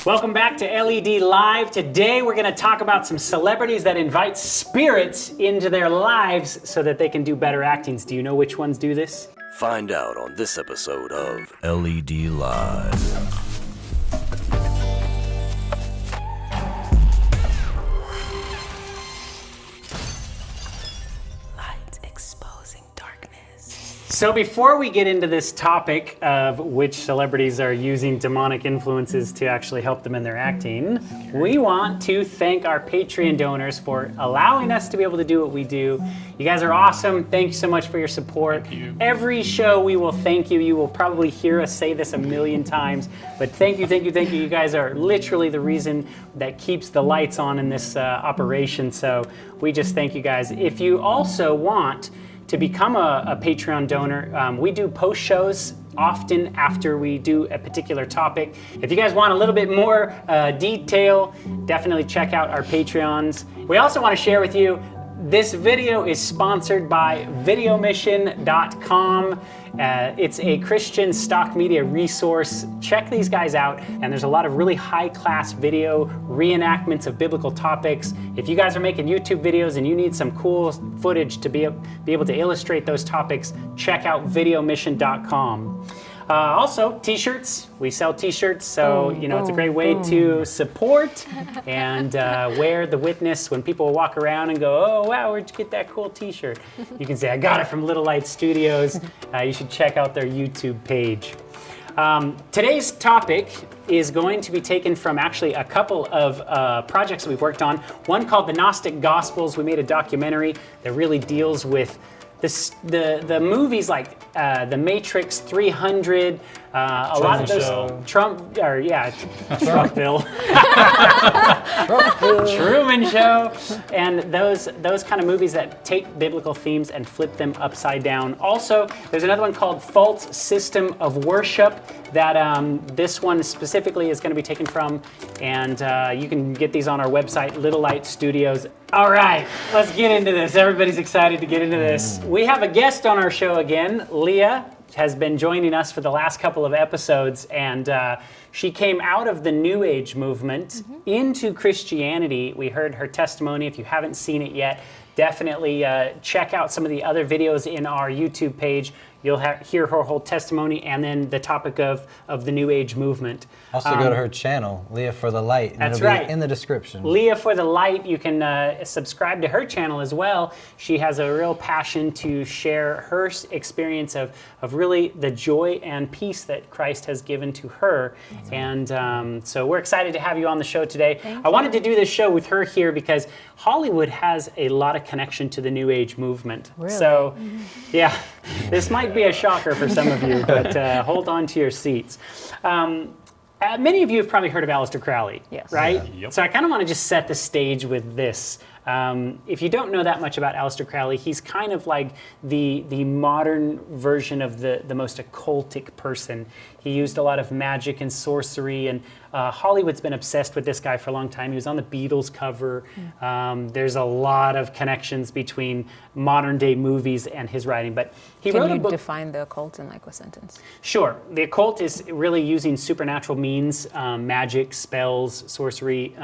Welcome back to LED Live. Today we're going to talk about some celebrities that invite spirits into their lives so that they can do better actings. Do you know which ones do this? Find out on this episode of LED Live. So before we get into this topic of which celebrities are using demonic influences to actually help them in their acting, we want to thank our Patreon donors for allowing us to be able to do what we do. You guys are awesome. Thank you so much for your support. Thank you. Every show we will thank you. You will probably hear us say this a million times, but thank you, thank you, thank you. You guys are literally the reason that keeps the lights on in this operation. So we just thank you guys. If you also want to become a Patreon donor, we do post shows often after we do a particular topic. If you guys want a little bit more detail, definitely check out our Patreons. We also want to share with you, this video is sponsored by videomission.com. It's a Christian stock media resource. Check these guys out, and there's a lot of really high-class video reenactments of biblical topics. If you guys are making YouTube videos and you need some cool footage to be able to illustrate those topics, check out videomission.com. Also, t-shirts. We sell t-shirts, so it's a great way to support and wear the witness when people walk around and go, oh wow, where'd you get that cool t-shirt? You can say, I got it from Little Light Studios. You should check out their YouTube page. Today's topic is going to be taken from actually a couple of projects we've worked on. One called the Gnostic Gospels. We made a documentary that really deals with the movies like The Matrix, 300, a lot of those Trumpville, Truman Show, and those kind of movies that take biblical themes and flip them upside down. Also, there's another one called False System of Worship that this one specifically is going to be taken from, and you can get these on our website, Little Light Studios. All right, let's get into this. Everybody's excited to get into this. We have a guest on our show again. Leah has been joining us for the last couple of episodes, and she came out of the New Age movement into Christianity. We heard her testimony. If you haven't seen it yet, definitely check out some of the other videos in our YouTube page. You'll hear her whole testimony and then the topic of the New Age movement. Also go to her channel, Leah for the Light. And that's it'll right. Be in the description. Leah for the Light. You can subscribe to her channel as well. She has a real passion to share her experience of really the joy and peace that Christ has given to her. And so we're excited to have you on the show today. I wanted to do this show with her here because Hollywood has a lot of connection to the New Age movement. Really? So, yeah, this might be a shocker for some of you, but hold on to your seats. Many of you have probably heard of Aleister Crowley, yes. right? Yeah. Yep. So I kind of want to just set the stage with this. If you don't know that much about Aleister Crowley, he's kind of like the modern version of the most occultic person. He used a lot of magic and sorcery, and Hollywood's been obsessed with this guy for a long time. He was on the Beatles cover. There's a lot of connections between modern day movies and his writing, but he wrote a book. Can you define the occult in like a sentence? Sure. The occult is really using supernatural means, magic, spells, sorcery,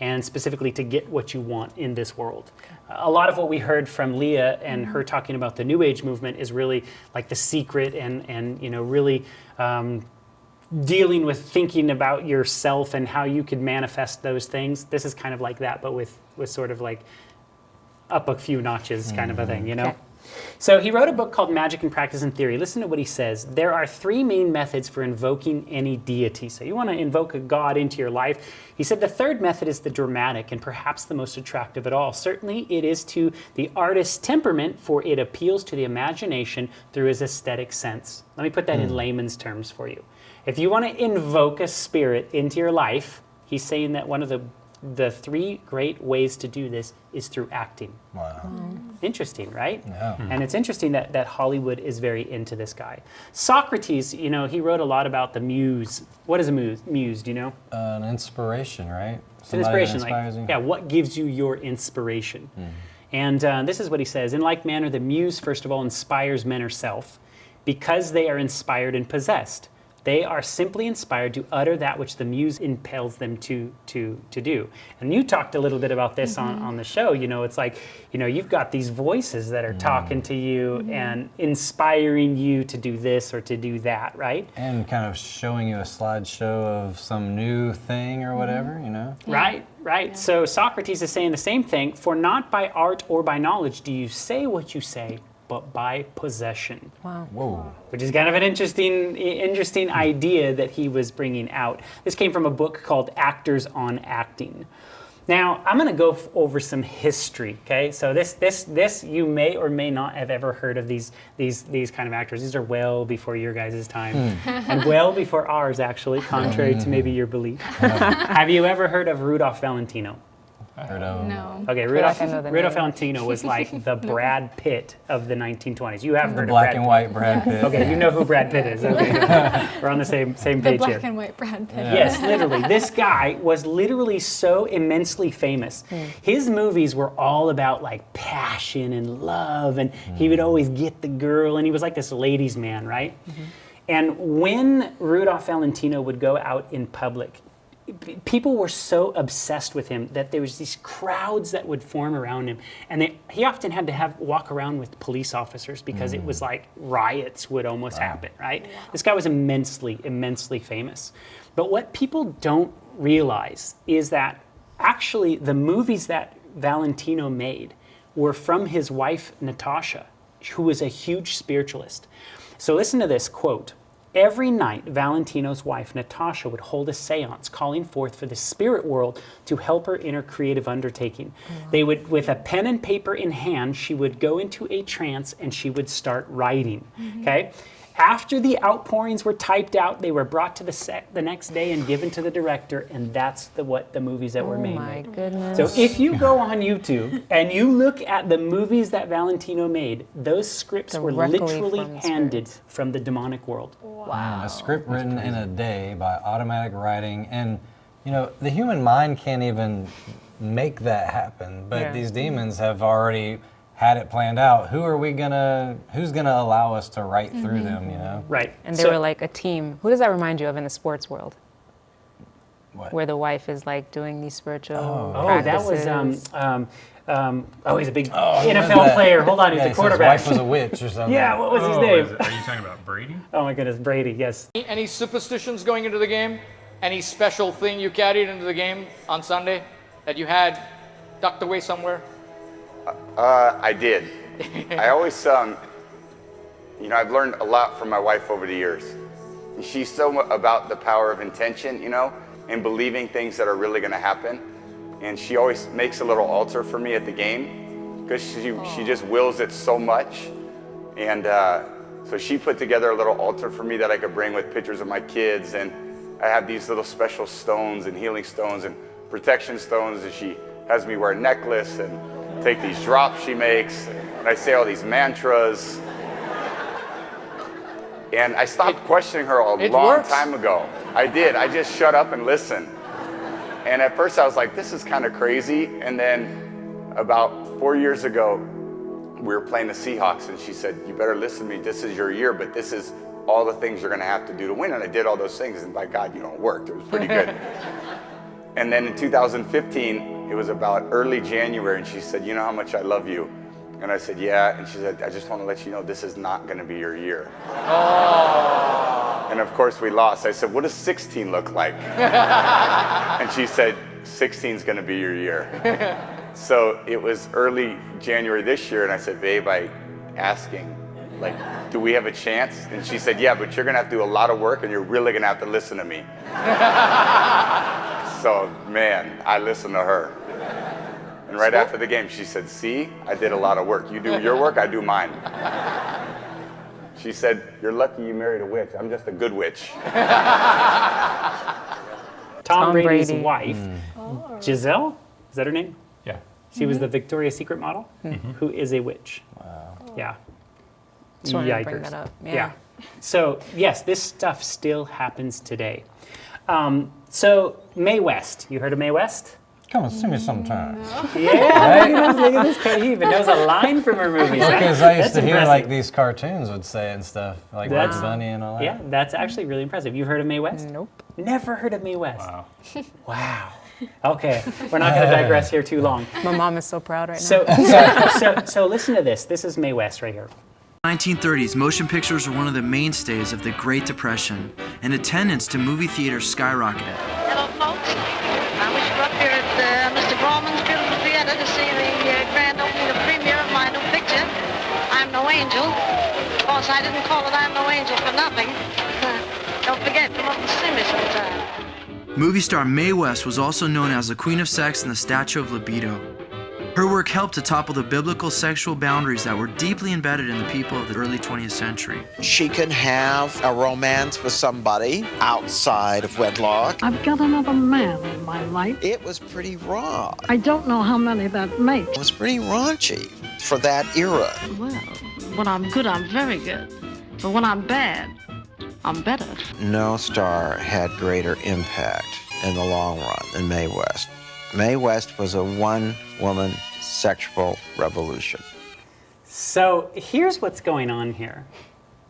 and specifically to get what you want in this world. A lot of what we heard from Leah and her talking about the New Age movement is really like the secret and really dealing with thinking about yourself and how you could manifest those things. This is kind of like that, but with sort of like up a few notches kind of a thing, you know? Okay. So he wrote a book called Magic and Practice and Theory. Listen to what he says. There are three main methods for invoking any deity. So you want to invoke a god into your life. He said the third method is the dramatic and perhaps the most attractive at all. Certainly it is to the artist's temperament, for it appeals to the imagination through his aesthetic sense. Let me put that in layman's terms for you. If you want to invoke a spirit into your life, he's saying that one of the three great ways to do this is through acting. Wow. Interesting, right? Yeah. And it's interesting that Hollywood is very into this guy. Socrates, he wrote a lot about the Muse. What is a muse? Do you know? An inspiration, right? It's an inspiration. Inspires you. Yeah, what gives you your inspiration? And this is what he says. In like manner, the muse, first of all, inspires men herself because they are inspired and possessed. They are simply inspired to utter that which the muse impels them to do. And you talked a little bit about this on the show. You know, it's like, you know, you've got these voices that are talking to you and inspiring you to do this or to do that, right? And kind of showing you a slideshow of some new thing or whatever, you know? Right. Yeah. So Socrates is saying the same thing. For not by art or by knowledge do you say what you say, but by possession. Wow. Whoa. Which is kind of an interesting idea that he was bringing out. This came from a book called Actors on Acting. Now, I'm going to go over some history, okay? So this you may or may not have ever heard of these kind of actors. These are well before your guys' time, and well before ours, actually, contrary to maybe your belief. Have you ever heard of Rudolph Valentino? Heard of him. No. Okay, Like I know the Rudolph name. Valentino was like the Brad Pitt of the 1920s. You have heard Black of Brad and Pitt. white Brad Pitt. Okay, you know who Brad Pitt is. Okay, we're on the same The page black here. and white Brad Pitt. Yes, literally. This guy was literally so immensely famous. His movies were all about like passion and love, and he would always get the girl, and he was like this ladies' man, right? And when Rudolph Valentino would go out in public, people were so obsessed with him that there was these crowds that would form around him, and he often had to walk around with police officers because it was like riots would almost happen, right? Wow. This guy was immensely famous. But what people don't realize is that actually the movies that Valentino made were from his wife, Natasha, who was a huge spiritualist. So listen to this quote. Every night, Valentino's wife, Natasha, would hold a seance calling forth for the spirit world to help her in her creative undertaking. They would, with a pen and paper in hand, she would go into a trance and she would start writing, okay? After the outpourings were typed out, they were brought to the set the next day and given to the director, and that's what the movies that were made. Oh my goodness. So if you go on YouTube and you look at the movies that Valentino made, those scripts were Directly literally from handed spirits. from the demonic world. Wow. A script written in a day by automatic writing, and you know the human mind can't even make that happen. But these demons have already had it planned out. Who's gonna allow us to write through them? You know. Right. And they were like a team. Who does that remind you of in the sports world? What? Where the wife is like doing these spiritual Oh, that practices. was he's a big who was NFL that? player. Hold on, he's the His quarterback. wife was a witch or something. Yeah, what was his Are name? you talking about Brady? Oh my goodness, Brady, yes. Any superstitions going into the game? Any special thing you carried into the game on Sunday that you had tucked away somewhere? I did. I always, you know, I've learned a lot from my wife over the years. She's so about the power of intention, you know, and believing things that are really going to happen. And she always makes a little altar for me at the game because she just wills it so much. And so she put together a little altar for me that I could bring with pictures of my kids. And I have these little special stones and healing stones and protection stones. And she has me wear a necklace and take these drops she makes. And I say all these mantras. And I stopped questioning her a long time ago. I did. I just shut up and listened. And at first I was like, this is kind of crazy. And then about 4 years ago, we were playing the Seahawks, and she said, you better listen to me. This is your year, but this is all the things you're going to have to do to win. And I did all those things, and by God, you know, it worked. It was pretty good. And then in 2015, it was about early January, and she said, you know how much I love you? And I said, yeah. And she said, I just want to let you know this is not going to be your year. Oh. And of course we lost. I said, what does 16 look like? And she said, 16 is going to be your year. So it was early January this year, and I said, babe, I asking, like, do we have a chance? And she said, yeah, but you're going to have to do a lot of work, and you're really going to have to listen to me. So, man, I listened to her. And right after the game, she said, see, I did a lot of work. You do your work, I do mine. She said, you're lucky you married a witch. I'm just a good witch. Tom Brady's Brady. wife, Giselle, is that her name? Yeah. She was the Victoria's Secret model, who is a witch. Wow. Yeah. Just wanted to bring that up. Yeah. So, yes, this stuff still happens today. So, Mae West, you heard of Mae West? Come on, see me sometime. Yeah, look at this kid. He even knows a line from her movies. Because I used That's to hear impressive. like these cartoons would say it and stuff, like That's- Bugs Bunny and all that. Yeah, that's actually really impressive. You've heard of Mae West? Nope. Never heard of Mae West. Wow. Okay, we're not going to digress here too long. My mom is so proud right now. So listen to this. This is Mae West right here. 1930s, motion pictures were one of the mainstays of the Great Depression, and attendance to movie theaters skyrocketed. Hello, folks. I wish you were up here at Mr. Grauman's beautiful theater to see the grand opening of premiere of my new picture, I'm No Angel. Of course, I didn't call it I'm No Angel for nothing. Don't forget, come up and see me sometime. Movie star Mae West was also known as the Queen of Sex and the Statue of Libido. Her work helped to topple the biblical sexual boundaries that were deeply embedded in the people of the early 20th century. She can have a romance with somebody outside of wedlock. I've got another man in my life. It was pretty raw. I don't know how many that makes. It was pretty raunchy for that era. Well, when I'm good, I'm very good. But when I'm bad, I'm better. No star had greater impact in the long run than Mae West. Mae West was a one-woman sexual revolution. So here's what's going on here.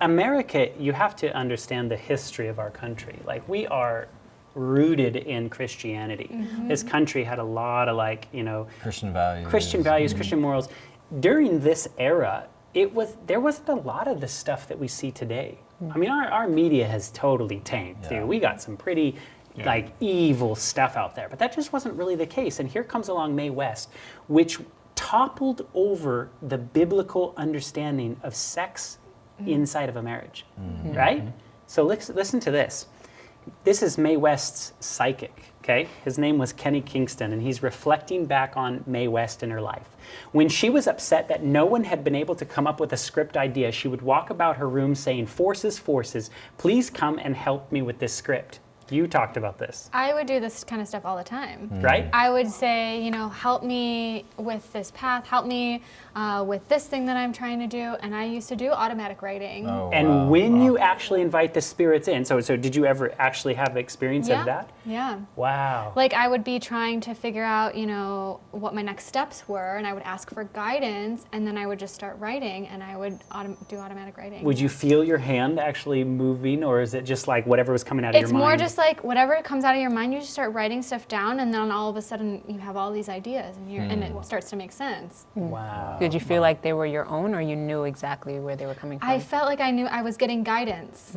America, you have to understand the history of our country. Like, we are rooted in Christianity. This country had a lot of Christian values. Christian morals. During this era, there wasn't a lot of the stuff that we see today. I mean, our media has totally tanked, dude. We got some pretty evil stuff out there, but that just wasn't really the case. And here comes along Mae West, which toppled over the biblical understanding of sex inside of a marriage, right? So listen to this. This is Mae West's psychic, okay? His name was Kenny Kingston, and he's reflecting back on Mae West in her life. When she was upset that no one had been able to come up with a script idea, she would walk about her room saying, "Forces, forces, please come and help me with this script." You talked about this. I would do this kind of stuff all the time. Right? I would say, help me with this path, help me with this thing that I'm trying to do. And I used to do automatic writing. Oh, And wow. when you actually invite the spirits in, so did you ever actually have experience of that? Yeah. Wow. Like, I would be trying to figure out, what my next steps were, and I would ask for guidance, and then I would just start writing, and I would do automatic writing. Would you feel your hand actually moving, or is it just like whatever was coming out of your It's mind? more just like whatever comes out of your mind, you just start writing stuff down, and then all of a sudden you have all these ideas, and it starts to make sense. Wow. Did you feel like they were your own, or you knew exactly where they were coming from? I felt like I knew I was getting guidance.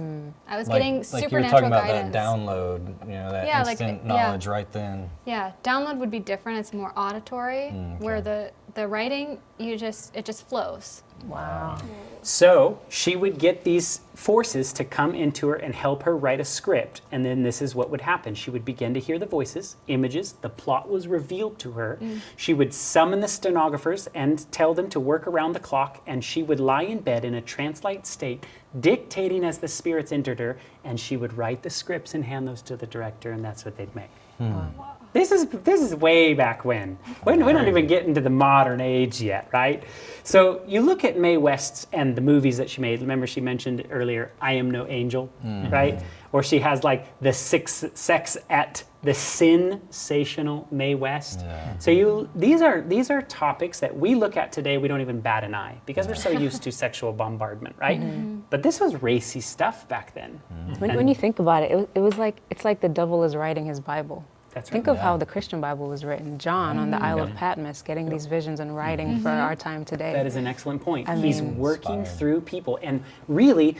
I was getting like you were supernatural talking about guidance. that download, that Yeah, like, instant yeah. knowledge right then. Yeah, download would be different. It's more auditory, where the writing, it just flows. Wow. So she would get these forces to come into her and help her write a script. And then this is what would happen. She would begin to hear the voices, images, the plot was revealed to her. She would summon the stenographers and tell them to work around the clock. And she would lie in bed in a trance-like state, dictating as the spirits entered her. And she would write the scripts and hand those to the director, and that's what they'd make. This is way back when. We don't even get into the modern age yet, right? So you look at Mae West's and the movies that she made. Remember, she mentioned earlier, "I Am No Angel," right? Or she has like the sex at the sensational Mae West. Yeah. So these are topics that we look at today. We don't even bat an eye because we're so used to sexual bombardment, right? But this was racy stuff back then. When you think about it, it's like the devil is writing his Bible. That's right. Think of how the Christian Bible was written. John on the Isle of Patmos, getting these visions and writing for our time today. That is an excellent point. I He's mean, working inspired. through people. And really,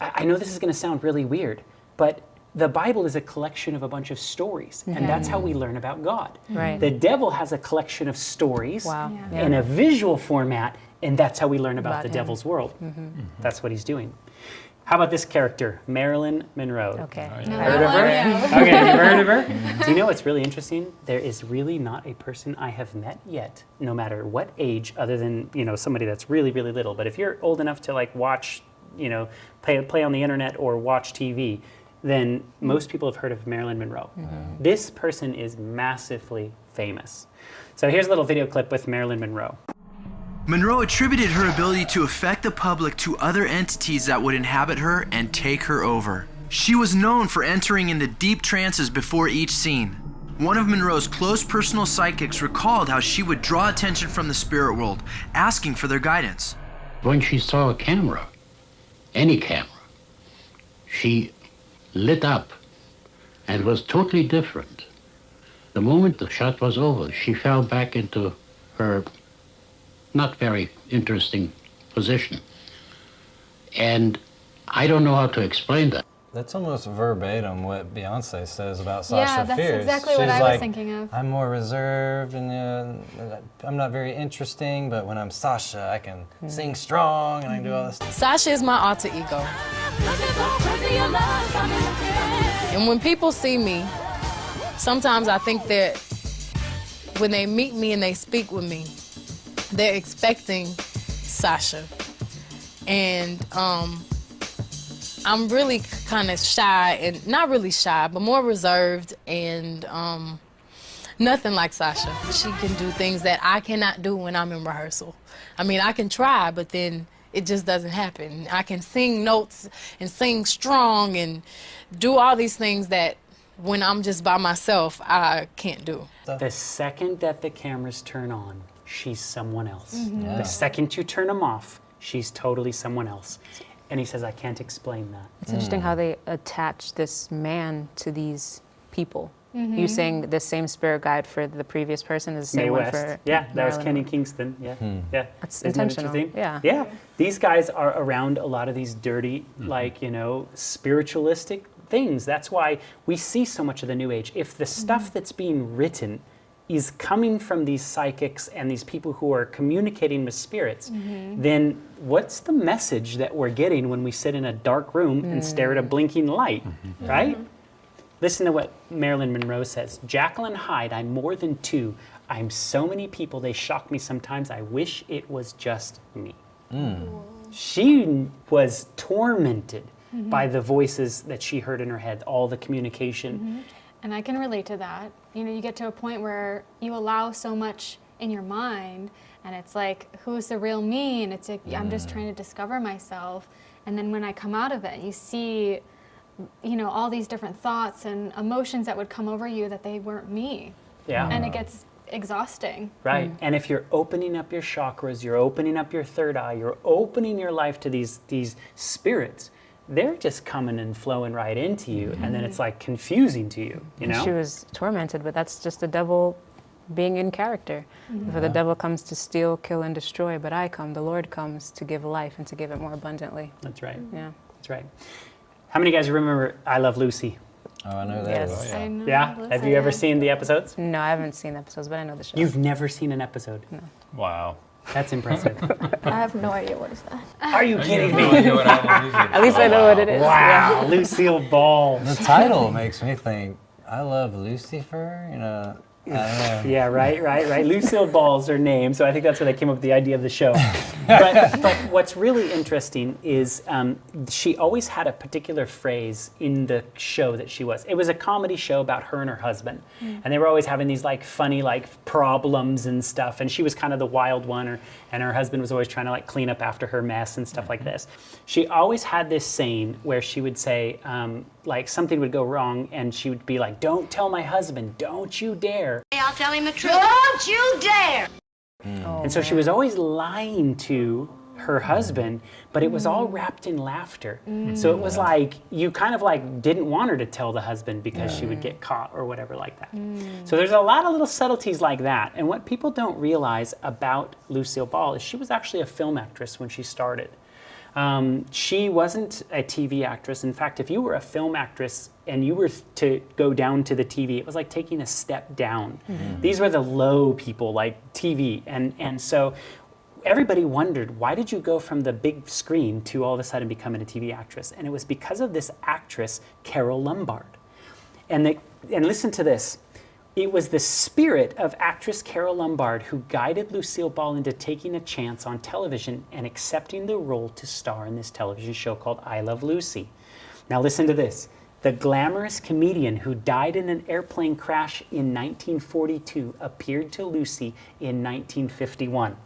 I know this is going to sound really weird, but the Bible is a collection of a bunch of stories, and that's how we learn about God. Right. The devil has a collection of stories Wow. Yeah. in a visual format, and that's how we learn about the him. devil's world. That's what he's doing. How about this character, Marilyn Monroe? Okay. No, Heard of her? Okay, have you heard of her? Do you know what's really interesting? There is really not a person I have met yet, no matter what age, other than somebody that's really, really little. But if you're old enough to watch, play on the internet or watch TV, then most people have heard of Marilyn Monroe. This person is massively famous. So here's a little video clip with Marilyn Monroe. Monroe attributed her ability to affect the public to other entities that would inhabit her and take her over. She was known for entering into deep trances before each scene. One of Monroe's close personal psychics recalled how she would draw attention from the spirit world, asking for their guidance. When she saw a camera, any camera, she lit up and was totally different. The moment the shot was over, she fell back into her not very interesting position. And I don't know how to explain that. That's almost verbatim what Beyonce says about Sasha Yeah, that's Fierce. exactly She's what I like, was thinking of. I'm more reserved and I'm not very interesting, but when I'm Sasha, I can sing strong and I can do all this stuff. Sasha is my alter ego. And when people see me, sometimes I think that when they meet me and they speak with me, they're expecting Sasha. And I'm really kind of shy, and not really shy, but more reserved, and nothing like Sasha. She can do things that I cannot do when I'm in rehearsal. I mean, I can try, but then it just doesn't happen. I can sing notes and sing strong and do all these things that when I'm just by myself, I can't do. The second that the cameras turn on, she's someone else. Yeah. The second you turn them off, she's totally someone else. And he says, I can't explain that. It's interesting how they attach this man to these people. You saying the same spirit guide for the previous person is the same Mae one West. for Yeah, that was Marilyn. Kenny Kingston. Yeah, yeah. That's Isn't that intentional. interesting? Yeah. Yeah. These guys are around a lot of these dirty, like, you know, spiritualistic things. That's why we see so much of the New Age. If the stuff that's being written is coming from these psychics and these people who are communicating with spirits, then what's the message that we're getting when we sit in a dark room and stare at a blinking light, right? Listen to what Marilyn Monroe says. Jacqueline Hyde, I'm more than two. I'm so many people, they shock me sometimes. I wish it was just me. She was tormented by the voices that she heard in her head, all the communication. And I can relate to that. You know, you get to a point where you allow so much in your mind, and it's like, who's the real me? And it's like, I'm just trying to discover myself. And then when I come out of it, you see, you know, all these different thoughts and emotions that would come over you that they weren't me. Yeah. And it gets exhausting. Right. And if you're opening up your chakras, you're opening up your third eye, you're opening your life to these spirits, they're just coming and flowing right into you, and then it's like confusing to you, you know? She was tormented, but that's just the devil being in character. For the devil comes to steal, kill, and destroy, but I come, the Lord comes to give life and to give it more abundantly. That's right. Yeah. That's right. How many guys remember I Love Lucy? Oh, I know that. Yes. I know Yeah? this, Have you ever yeah. seen the episodes? No, I haven't seen episodes, but I know the show. You've never seen an episode? No. Wow. That's impressive. I have no idea what is that. Are you kidding me? At least I know what it is. Wow, Lucille Ball. The title makes me think, I love Lucifer, you know. I don't know. Yeah, right. Lucille Ball's her name, so I think that's where they came up with the idea of the show. But what's really interesting is she always had a particular phrase in the show that she was. It was a comedy show about her and her husband, and they were always having these like funny like problems and stuff. And she was kind of the wild one, and her husband was always trying to like clean up after her mess and stuff like this. She always had this saying where she would say like something would go wrong, and she would be like, "Don't tell my husband, don't you dare." I'll tell him the truth. Don't you dare! And so she was always lying to her husband, but it was all wrapped in laughter. So it was like, you kind of like didn't want her to tell the husband because she would get caught or whatever like that. So there's a lot of little subtleties like that. And what people don't realize about Lucille Ball is she was actually a film actress when she started. She wasn't a TV actress. In fact, if you were a film actress and you were to go down to the TV, it was like taking a step down. These were the low people, like TV. And so everybody wondered, why did you go from the big screen to all of a sudden becoming a TV actress? And it was because of this actress, Carole Lombard. And listen to this. It was the spirit of actress Carole Lombard who guided Lucille Ball into taking a chance on television and accepting the role to star in this television show called I Love Lucy. Now listen to this. The glamorous comedian who died in an airplane crash in 1942 appeared to Lucy in 1951.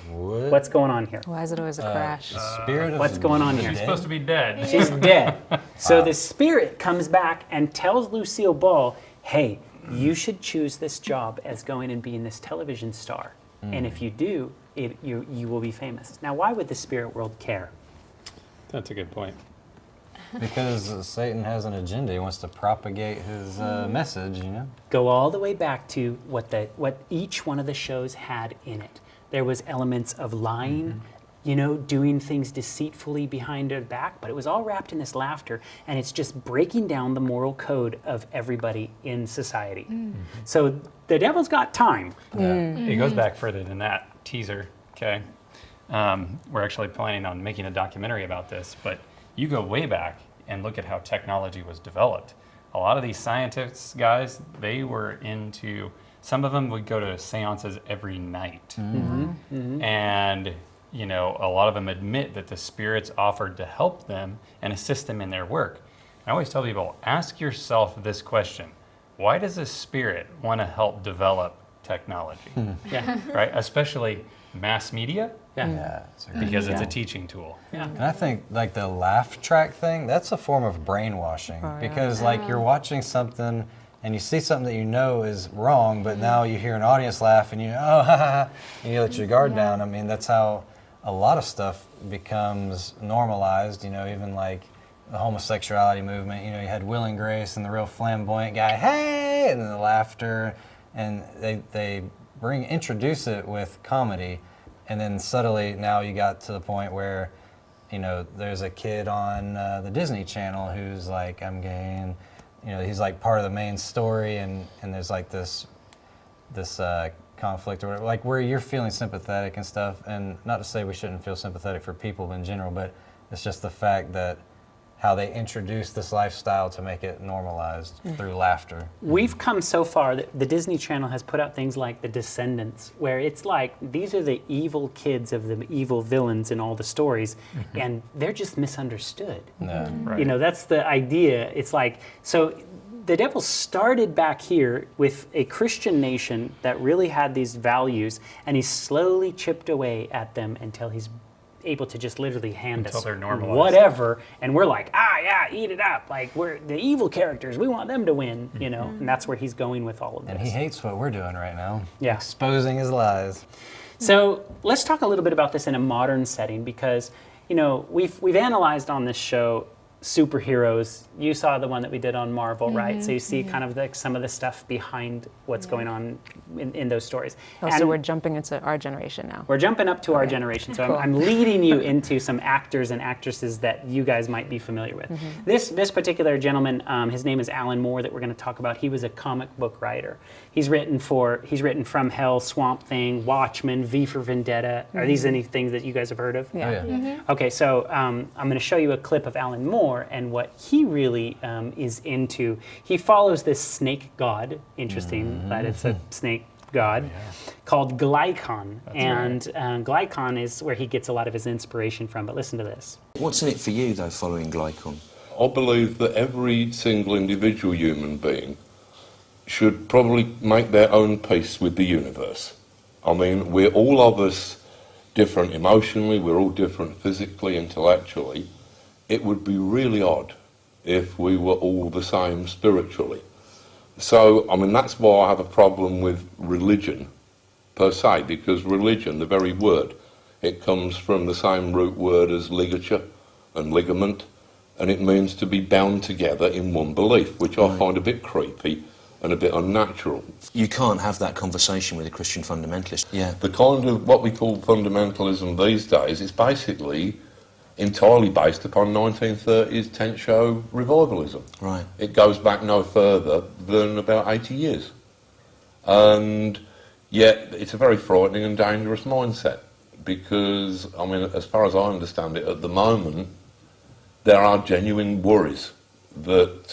What? What's going on here? Why is it always a crash? Spirit of What's going on here? She's supposed to be dead. She's dead. So the spirit comes back and tells Lucille Ball, hey, you should choose this job as going and being this television star. And if you do, you will be famous. Now, why would the spirit world care? That's a good point. Because Satan has an agenda. He wants to propagate his message, you know? Go all the way back to what each one of the shows had in it. There was elements of lying, you know, doing things deceitfully behind their back, but it was all wrapped in this laughter, and it's just breaking down the moral code of everybody in society. So the devil's got time. It goes back further than that teaser, okay? We're actually planning on making a documentary about this, but you go way back and look at how technology was developed. A lot of these scientists, guys, they were into, some of them would go to seances every night. And, you know, a lot of them admit that the spirits offered to help them and assist them in their work. I always tell people, ask yourself this question: why does a spirit want to help develop technology? Right? Especially mass media. Because it's a teaching tool. And I think like the laugh track thing, that's a form of brainwashing. Because like you're watching something and you see something that you know is wrong, but now you hear an audience laugh and you oh ha ha ha, and you let your guard down. I mean, that's how a lot of stuff becomes normalized, you know, even like the homosexuality movement. You know, you had Will and Grace and the real flamboyant guy, hey, and then the laughter, and they introduce it with comedy. And then subtly, now you got to the point where, you know, there's a kid on the Disney Channel who's like, I'm gay, and, you know, he's like part of the main story, and there's like this conflict, or like where you're feeling sympathetic and stuff. And not to say we shouldn't feel sympathetic for people in general, but it's just the fact that how they introduce this lifestyle to make it normalized through laughter. We've come so far that the Disney Channel has put out things like The Descendants, where it's like these are the evil kids of the evil villains in all the stories, and they're just misunderstood. You know, that's the idea. It's like, so the devil started back here with a Christian nation that really had these values, and he's slowly chipped away at them until he's able to just literally hand us whatever, and we're like, eat it up. Like, we're the evil characters. We want them to win, you know, and that's where he's going with all of this. And he hates what we're doing right now. Yeah. Exposing his lies. So let's talk a little bit about this in a modern setting, because, you know, we've analyzed on this show superheroes. You saw the one that we did on Marvel, right? So you see kind of like some of the stuff behind what's going on in those stories. So we're jumping into our generation now. We're jumping up to our generation. So I'm leading you into some actors and actresses that you guys might be familiar with. This particular gentleman, his name is Alan Moore, that we're going to talk about. He was a comic book writer. He's written From Hell, Swamp Thing, Watchmen, V for Vendetta. Are these any things that you guys have heard of? Okay, so I'm going to show you a clip of Alan Moore and what he really is into. He follows this snake god, interesting that it's a snake god, called Glykon. Glykon is where he gets a lot of his inspiration from, but listen to this. What's in it for you, though, following Glykon? I believe that every single individual human being should probably make their own peace with the universe. I mean, we're all of us different emotionally, we're all different physically, intellectually. It would be really odd if we were all the same spiritually. So, I mean, that's why I have a problem with religion, per se, because religion, the very word, it comes from the same root word as ligature and ligament, and it means to be bound together in one belief, which I find a bit creepy and a bit unnatural. You can't have that conversation with a Christian fundamentalist. The kind of what we call fundamentalism these days is basically entirely based upon 1930s tent show revivalism. It goes back no further than about 80 years. And yet it's a very frightening and dangerous mindset, because, I mean, as far as I understand it, at the moment, there are genuine worries that,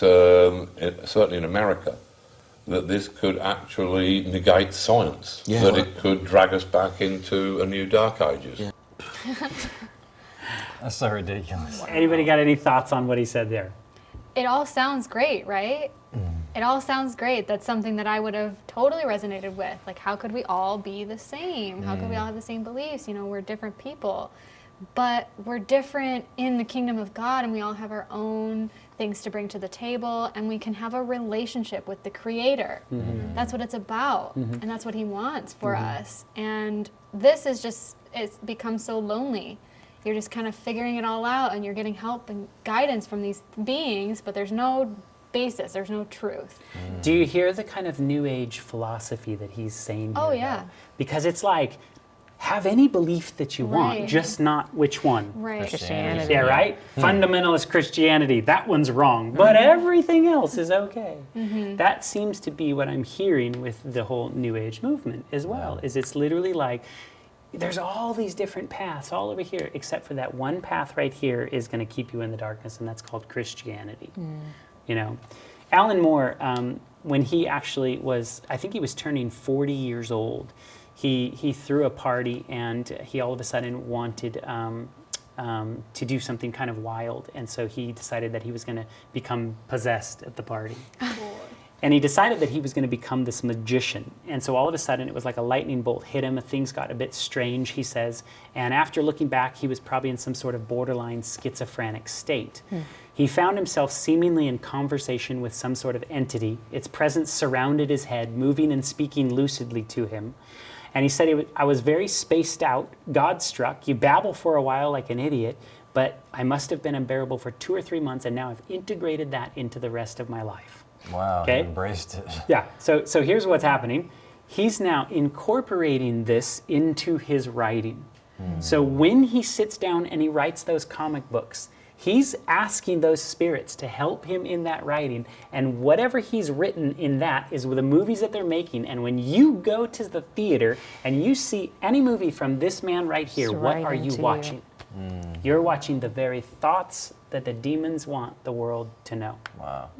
certainly in America, that this could actually negate science, that it could drag us back into a new dark ages. That's so ridiculous. Anybody got any thoughts on what he said there? It all sounds great, right? It all sounds great. That's something that I would have totally resonated with. Like, how could we all be the same? How could we all have the same beliefs? You know, we're different people. But we're different in the kingdom of God, and we all have our own things to bring to the table, and we can have a relationship with the Creator. That's what it's about, and that's what He wants for us. And this is just, it's become so lonely. You're just kind of figuring it all out, and you're getting help and guidance from these beings, but there's no basis, there's no truth. Do you hear the kind of New Age philosophy that he's saying here? Oh, yeah. Because it's like, have any belief that you want, just not which one. Right. Yeah, right? Fundamentalist Christianity, that one's wrong, but everything else is okay. That seems to be what I'm hearing with the whole New Age movement as well, is it's literally like, there's all these different paths all over here, except for that one path right here is going to keep you in the darkness, and that's called Christianity. You know, Alan Moore, when he actually was, I think he was turning 40 years old, he threw a party, and he all of a sudden wanted to do something kind of wild, and so he decided that he was going to become possessed at the party. And he decided that he was going to become this magician. And so all of a sudden, it was like a lightning bolt hit him. Things got a bit strange, he says. And after looking back, he was probably in some sort of borderline schizophrenic state. He found himself seemingly in conversation with some sort of entity. Its presence surrounded his head, moving and speaking lucidly to him. And he said, I was very spaced out, God-struck. You babble for a while like an idiot, but I must have been unbearable for 2 or 3 months, and now I've integrated that into the rest of my life. Wow, okay? He embraced it. Yeah, so here's what's happening. He's now incorporating this into his writing. So when he sits down and he writes those comic books, he's asking those spirits to help him in that writing, and whatever he's written in that is with the movies that they're making. And when you go to the theater and you see any movie from this man right here, It's what right are you into watching? You're watching the very thoughts that the demons want the world to know. Wow.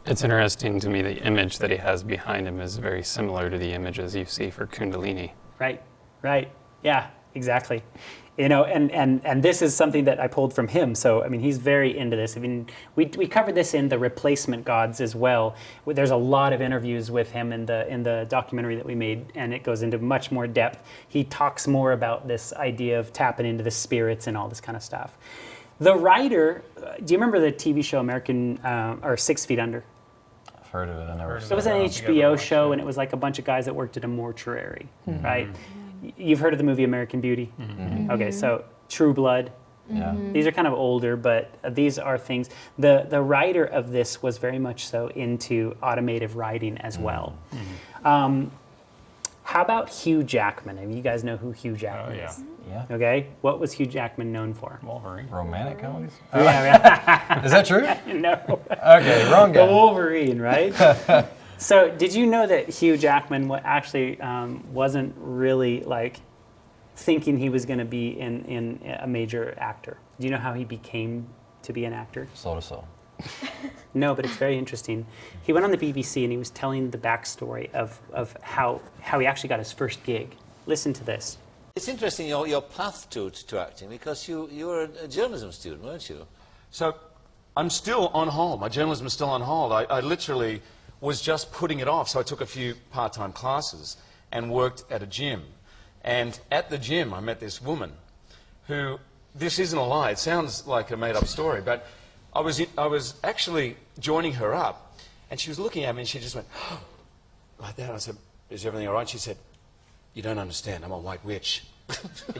It's interesting to me the image that he has behind him is very similar to the images you see for Kundalini. Right, yeah, exactly. You know, and this is something that I pulled from him. So, I mean, he's very into this. I mean, we covered this in the Replacement Gods as well. There's a lot of interviews with him in the documentary that we made, and it goes into much more depth. He talks more about this idea of tapping into the spirits and all this kind of stuff. The writer, do you remember the TV show American, or 6 Feet Under? I've heard of it, I never. So it was an HBO show, and it was like a bunch of guys that worked at a mortuary, right? You've heard of the movie American Beauty? Okay, so True Blood. Yeah. These are kind of older, but these are things. The writer of this was very much so into automative writing as well. How about Hugh Jackman? I mean, you guys know who Hugh Jackman is. Yeah. Okay, what was Hugh Jackman known for? Wolverine. Romantic comedies? Yeah. Is that true? No. Okay, wrong guy. The Wolverine, right? So, did you know that Hugh Jackman actually wasn't really like thinking he was going to be in a major actor? Do you know how he became to be an actor? Soul to soul. No, but it's very interesting. He went on the BBC and he was telling the backstory of how he actually got his first gig. Listen to this. It's interesting your path to acting, because you were a journalism student, weren't you? So I'm still on hold. My journalism is still on hold. I literally was just putting it off, so I took a few part-time classes and worked at a gym. And at the gym, I met this woman who, this isn't a lie, it sounds like a made-up story, but I was actually joining her up, and she was looking at me, and she just went, oh, like that. I said, is everything all right? She said, you don't understand, I'm a white witch.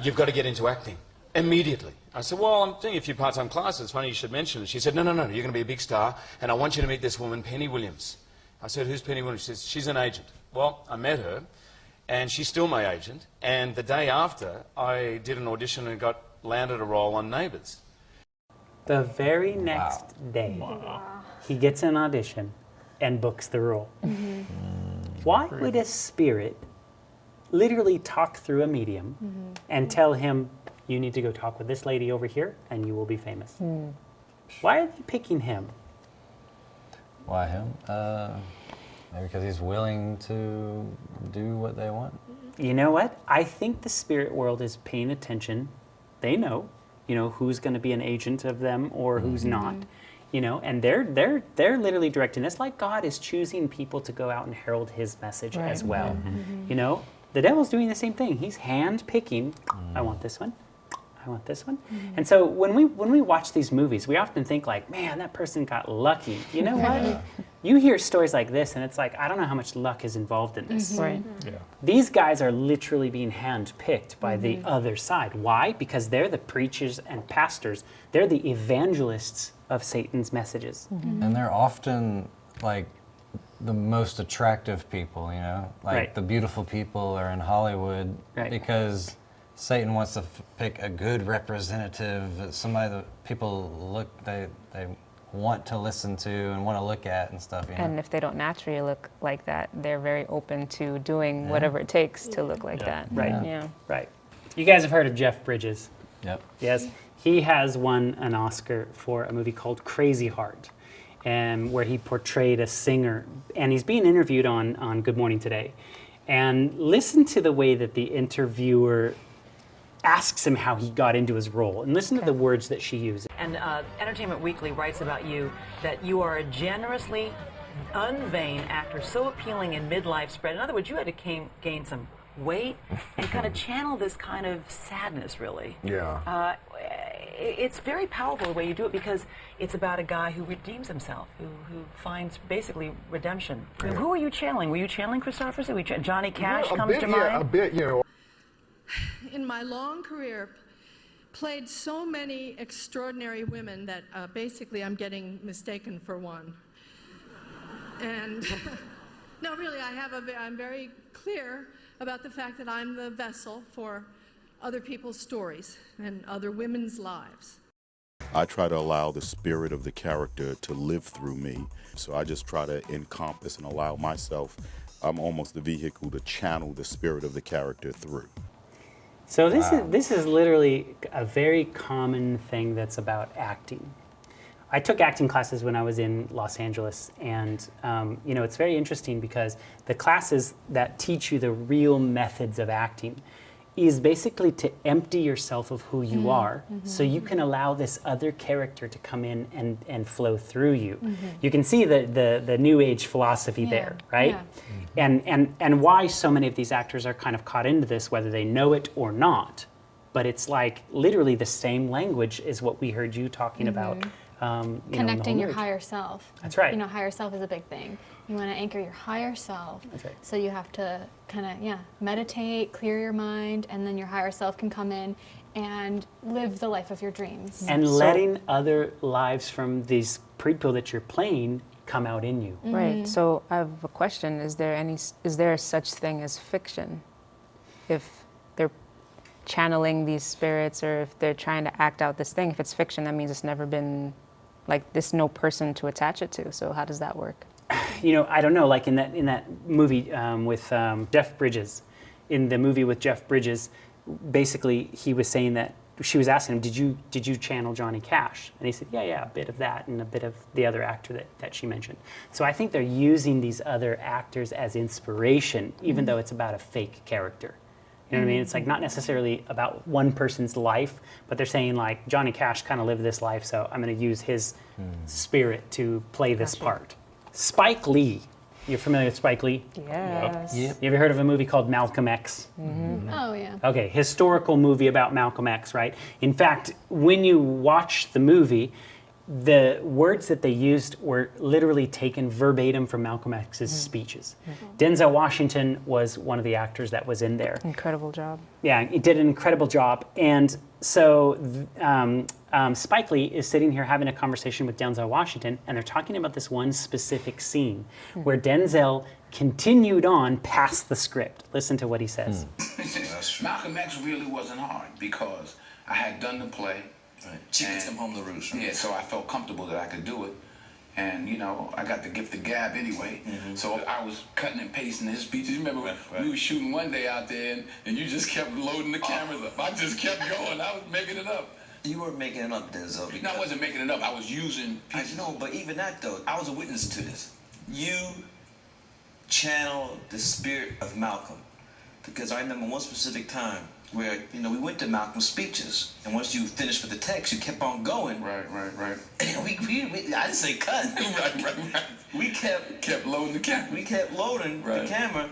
You've got to get into acting immediately. I said, well, I'm doing a few part-time classes. Funny you should mention it. She said, no, you're going to be a big star, and I want you to meet this woman, Penny Williams. I said, who's Penny Williams? She says, she's an agent. Well, I met her, and she's still my agent, and the day after, I did an audition and landed a role on Neighbours. The very next day, he gets an audition and books the role. Why would a spirit literally talk through a medium and tell him, you need to go talk with this lady over here and you will be famous? Why are they picking him? Why him? Maybe because he's willing to do what they want. You know what? I think the spirit world is paying attention. They know, who's going to be an agent of them or who's not. And they're literally directing this, like God is choosing people to go out and herald His message as well. The devil's doing the same thing. He's hand picking. I want this one. I want this one. And so when we watch these movies, we often think like, man, that person got lucky. You know what? You hear stories like this, and it's like, I don't know how much luck is involved in this. Right. Yeah. These guys are literally being handpicked by the other side. Why? Because they're the preachers and pastors. They're the evangelists of Satan's messages. And they're often like the most attractive people, you know? Like the beautiful people are in Hollywood because Satan wants to pick a good representative, somebody that people they want to listen to and want to look at and stuff. You know? And if they don't naturally look like that, they're very open to doing whatever it takes to look like that. Right. Yeah. Right. You guys have heard of Jeff Bridges? Yep. Yes. He has won an Oscar for a movie called Crazy Heart, where he portrayed a singer. And he's being interviewed on Good Morning Today. And listen to the way that the interviewer asks him how he got into his role, and listen to the words that she uses. And Entertainment Weekly writes about you that you are a generously unvain actor, so appealing in midlife spread. In other words, you had to gain some weight and kind of channel this kind of sadness, really. Yeah. It's very powerful the way you do it, because it's about a guy who redeems himself, who finds basically redemption. Yeah. Who are you channeling? Were you channeling Christopherson? Johnny Cash Yeah, comes to mind? Yeah, a bit, you know. In my long career, played so many extraordinary women that basically I'm getting mistaken for one. And no, really, I'm very clear about the fact that I'm the vessel for other people's stories and other women's lives. I try to allow the spirit of the character to live through me. So I just try to encompass and allow myself, I'm almost the vehicle to channel the spirit of the character through. So this is literally a very common thing that's about acting. I took acting classes when I was in Los Angeles, and you know, it's very interesting because the classes that teach you the real methods of acting is basically to empty yourself of who you are, so you can allow this other character to come in and flow through you. You can see the new age philosophy there, right? And why so many of these actors are kind of caught into this, whether they know it or not. But it's like literally the same language is what we heard you talking about. Connecting your higher self. That's right. You know, higher self is a big thing. You want to anchor your higher self. That's right. So you have to kind of, meditate, clear your mind, and then your higher self can come in and live the life of your dreams. And letting other lives from these people that you're playing come out in you. Right. So I have a question. Is there such thing as fiction? If they're channeling these spirits, or if they're trying to act out this thing, if it's fiction, that means it's never been, like, there's no person to attach it to. So how does that work? You know, I don't know. Like in that movie with Jeff Bridges, in the movie with Jeff Bridges, basically he was saying that she was asking him, did you channel Johnny Cash? And he said, yeah, a bit of that and a bit of the other actor that she mentioned. So I think they're using these other actors as inspiration, even though it's about a fake character. You know what I mean? It's like not necessarily about one person's life, but they're saying like Johnny Cash kind of lived this life, so I'm going to use his spirit to play this part. Spike Lee. You're familiar with Spike Lee? Yes. Yep. You ever heard of a movie called Malcolm X? Oh, yeah. Okay, historical movie about Malcolm X, right? In fact, when you watch the movie, the words that they used were literally taken verbatim from Malcolm X's speeches. Denzel Washington was one of the actors that was in there. Incredible job. Yeah, he did an incredible job. And so Spike Lee is sitting here having a conversation with Denzel Washington, and they're talking about this one specific scene where Denzel continued on past the script. Listen to what he says. Malcolm X really wasn't hard because I had done the play. Right. Chickens come home to roost. Right? Yeah, so I felt comfortable that I could do it. And, you know, I got the gift of gab anyway. So I was cutting and pasting his speeches. Remember, we were shooting one day out there, and you just kept loading the cameras up. I just kept going. I was making it up. You weren't making it up, Denzel. No, I wasn't making it up. I was using pieces. I know, but even that, though, I was a witness to this. You channeled the spirit of Malcolm. Because I remember one specific time where, you know, we went to Malcolm's speeches, and once you finished with the text, you kept on going. Right. And we I didn't say cut. right. We kept loading the camera. We kept loading the camera,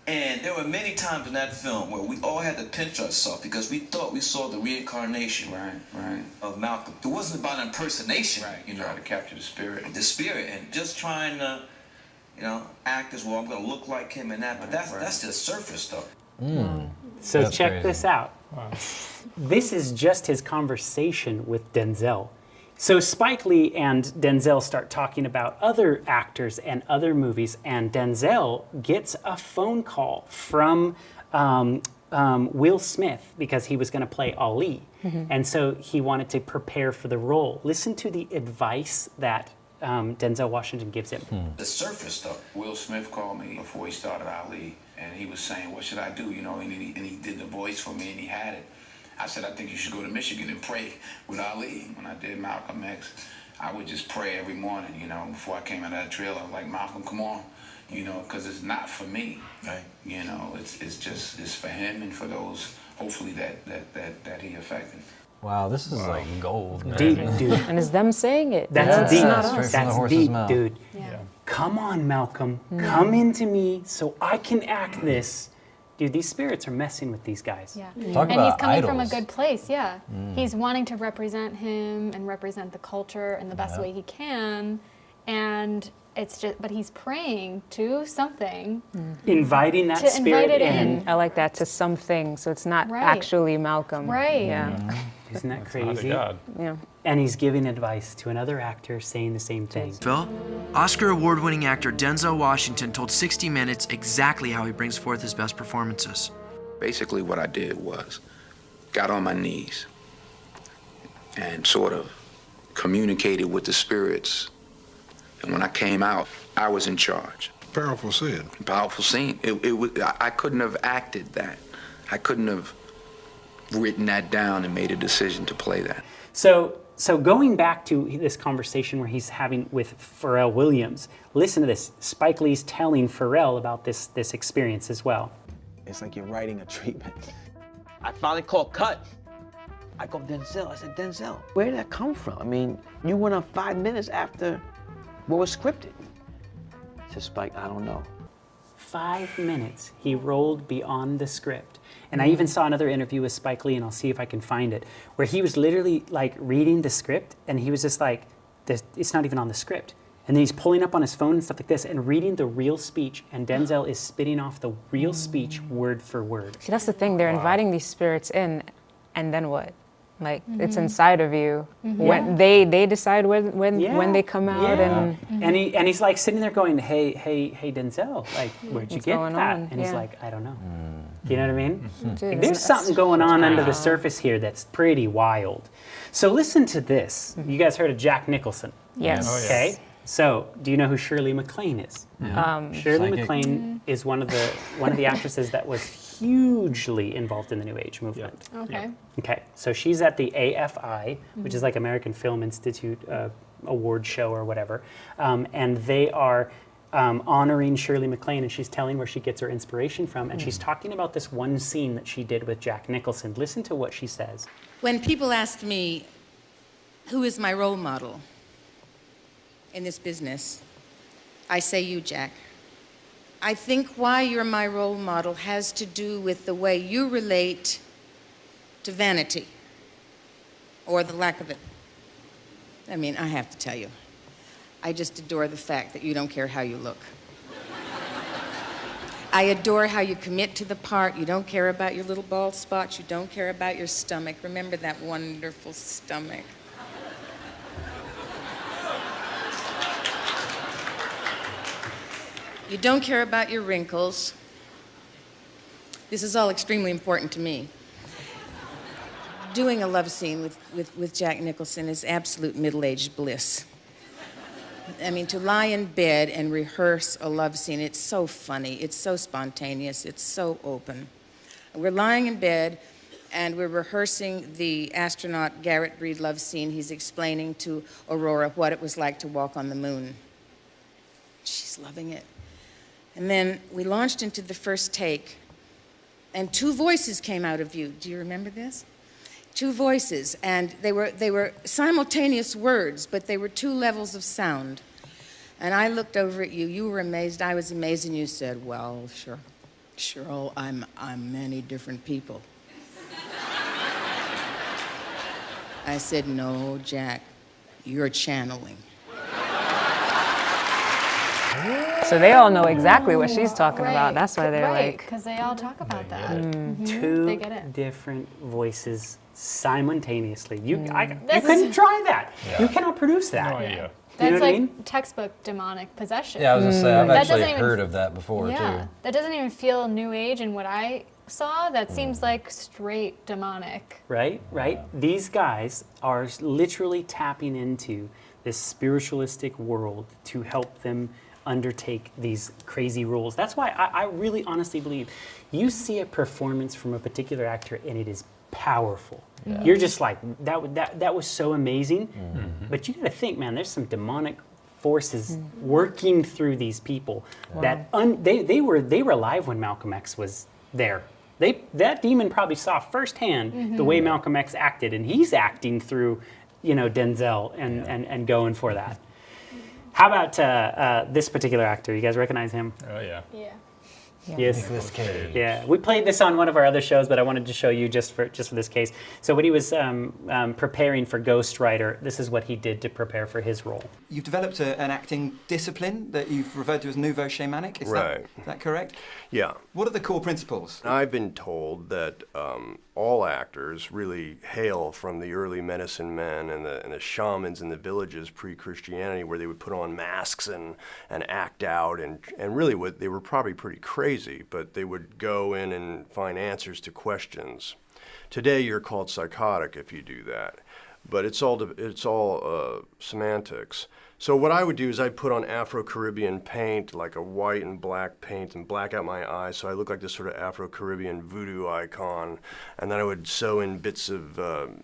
And there were many times in that film where we all had to pinch ourselves because we thought we saw the reincarnation of Malcolm. It wasn't about impersonation, you know, to capture the spirit, and just trying to, you know, act as well. I'm going to look like him and that, but that's just surface stuff. So That's check crazy. this out. This is just his conversation with Denzel. So Spike Lee and Denzel start talking about other actors and other movies, and Denzel gets a phone call from Will Smith because he was going to play Ali. And so he wanted to prepare for the role. Listen to the advice that Denzel Washington gives him. The surface stuff. Will Smith called me before he started Ali, and he was saying, what should I do? You know, and he did the voice for me, and he had it. I said, I think you should go to Michigan and pray with Ali. When I did Malcolm X, I would just pray every morning, you know, before I came out of that trailer. I was like, Malcolm, come on, you know, because it's not for me, right? You know, it's for him and for those, hopefully, that he affected. Wow, this is like gold, man. Deep, dude. And it's them saying it. That's deep. Straight from the horse's deep, mouth. dude. Yeah. Come on, Malcolm. Come into me so I can act this. Dude, these spirits are messing with these guys. Yeah. Talk And about he's coming from a idols. good place, yeah. He's wanting to represent him and represent the culture in the best way he can. And it's just, but he's praying to something. Inviting that To spirit invite it in. I like that, to something, so it's not Right. actually Malcolm. Right. Yeah. Isn't that It's not a crazy? god. Yeah. And he's giving advice to another actor saying the same thing. Phil, Oscar award-winning actor Denzel Washington told 60 Minutes exactly how he brings forth his best performances. Basically what I did was got on my knees and sort of communicated with the spirits. And when I came out, I was in charge. Powerful scene. Powerful scene. I couldn't have acted that. I couldn't have written that down and made a decision to play that. So going back to this conversation where he's having with Pharrell Williams, listen to this. Spike Lee's telling Pharrell about this experience as well. It's like you're writing a treatment. I finally called cut. I called Denzel. I said, Denzel, where did that come from? I mean, you went on 5 minutes after what was scripted. I said, Spike, I don't know. 5 minutes he rolled beyond the script. And I even saw another interview with Spike Lee, and I'll see if I can find it, where he was literally like reading the script, and he was just like, it's not even on the script. And then he's pulling up on his phone and stuff like this and reading the real speech, and Denzel is spitting off the real speech word for word. See, that's the thing. They're inviting these spirits in, and then what? Like, it's inside of you. When they decide when they come out, and he's like sitting there going, hey Denzel, like, where'd you What's get going that? on? And he's Yeah. like, I don't know. You know what I mean? Dude, Like, there's something going on under the surface here that's pretty wild. So listen to this. You guys heard of Jack Nicholson? Yes. Oh, yeah. Okay. So do you know who Shirley MacLaine is? Shirley Psychic. MacLaine is one of the actresses that was hugely involved in the New Age movement. Okay. Okay, so she's at the AFI, which is like American Film Institute award show or whatever, and they are honoring Shirley MacLaine, and she's telling where she gets her inspiration from, and she's talking about this one scene that she did with Jack Nicholson. Listen to what she says. When people ask me, who is my role model in this business, I say you, Jack. I think why you're my role model has to do with the way you relate to vanity, or the lack of it. I mean, I have to tell you, I just adore the fact that you don't care how you look. I adore how you commit to the part. You don't care about your little bald spots. You don't care about your stomach. Remember that wonderful stomach. You don't care about your wrinkles. This is all extremely important to me. Doing a love scene with Jack Nicholson is absolute middle-aged bliss. I mean, to lie in bed and rehearse a love scene, it's so funny, it's so spontaneous, it's so open. We're lying in bed and we're rehearsing the astronaut Garrett Reed love scene. He's explaining to Aurora what it was like to walk on the moon. She's loving it. And then we launched into the first take, and 2 voices came out of you. Do you remember this? 2 voices, and they were simultaneous words, but they were 2 levels of sound. And I looked over at you. You were amazed. I was amazed, and you said, "Well, sure." Cheryl, I'm many different people. I said, no, Jack, you're channeling. So they all know exactly what she's talking about. That's why they're like... because they all talk about that. Mm. They Two get it. different voices simultaneously. You couldn't try that. Yeah. You cannot produce that. No idea. That's You know what like I mean? textbook demonic possession. Yeah, I was gonna say, I've That actually doesn't even- heard of that before, yeah, too. that doesn't even feel new age, and what I saw, that seems like straight demonic. Right? These guys are literally tapping into this spiritualistic world to help them undertake these crazy roles. That's why I really honestly believe you see a performance from a particular actor and it is powerful. Yeah. You're just like, that was so amazing. But you gotta think, man, there's some demonic forces working through these people that they were alive when Malcolm X was there. That demon probably saw firsthand the way Malcolm X acted, and he's acting through, Denzel and going for that. How about this particular actor? You guys recognize him? Oh yeah. Yeah. Yes. Nicolas Cage. Yeah, we played this on one of our other shows, but I wanted to show you just for this case. So when he was preparing for Ghost Rider, this is what he did to prepare for his role. You've developed an acting discipline that you've referred to as nouveau shamanic. Is that correct? Yeah. What are the core principles? I've been told that all actors really hail from the early medicine men and the shamans in the villages pre-Christianity, where they would put on masks and act out, and really they were probably pretty crazy, but they would go in and find answers to questions. Today you're called psychotic if you do that, but it's all semantics. So what I would do is I'd put on Afro-Caribbean paint, like a white and black paint, and black out my eyes so I look like this sort of Afro-Caribbean voodoo icon. And then I would sew in bits of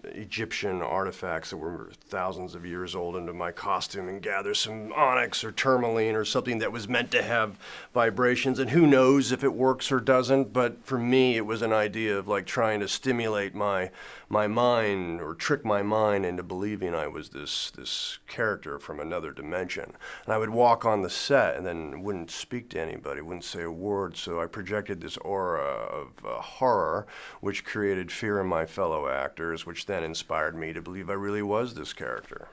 Egyptian artifacts that were thousands of years old into my costume and gather some onyx or tourmaline or something that was meant to have vibrations. And who knows if it works or doesn't, but for me it was an idea of like trying to stimulate my mind or trick my mind into believing I was this character from another dimension. And I would walk on the set and then wouldn't speak to anybody, wouldn't say a word, so I projected this aura of horror, which created fear in my fellow actors, which then inspired me to believe I really was this character.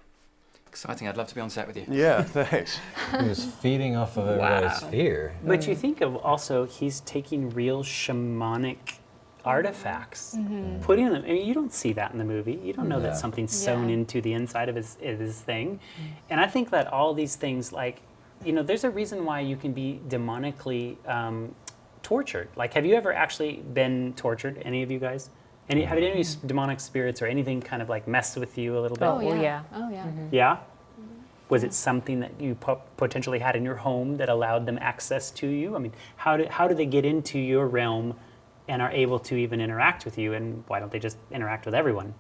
Exciting. I'd love to be on set with you. Yeah, thanks. He was feeding off of everybody's fear. But you think of also, he's taking real shamanic artifacts, putting them. I mean, you don't see that in the movie. You don't know that something's sewn into the inside of his thing. And I think that all these things, like, there's a reason why you can be demonically tortured. Like, have you ever actually been tortured? Any of you guys? Have any demonic spirits or anything kind of like messed with you a little bit? Oh yeah. Oh yeah. Yeah. Was it something that you potentially had in your home that allowed them access to you? I mean, how do they get into your realm and are able to even interact with you, and why don't they just interact with everyone?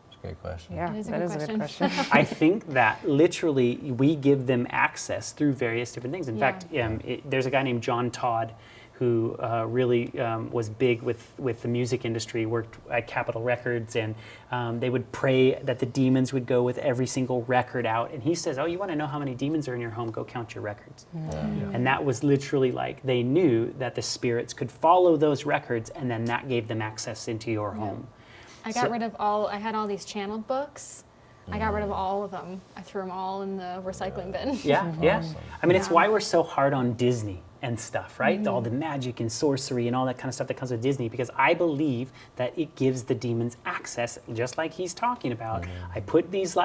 That's a great question. Yeah, that is a good question. I think that literally we give them access through various different things. In fact, there's a guy named John Todd who really was big with the music industry, worked at Capitol Records, and they would pray that the demons would go with every single record out. And he says, oh, you want to know how many demons are in your home? Go count your records. And that was literally like, they knew that the spirits could follow those records, and then that gave them access into your home. I got rid of I had all these channeled books. I got rid of all of them. I threw them all in the recycling bin. Yeah. I mean, it's why we're so hard on Disney and stuff, right? All the magic and sorcery and all that kind of stuff that comes with Disney, because I believe that it gives the demons access, just like he's talking about. I put these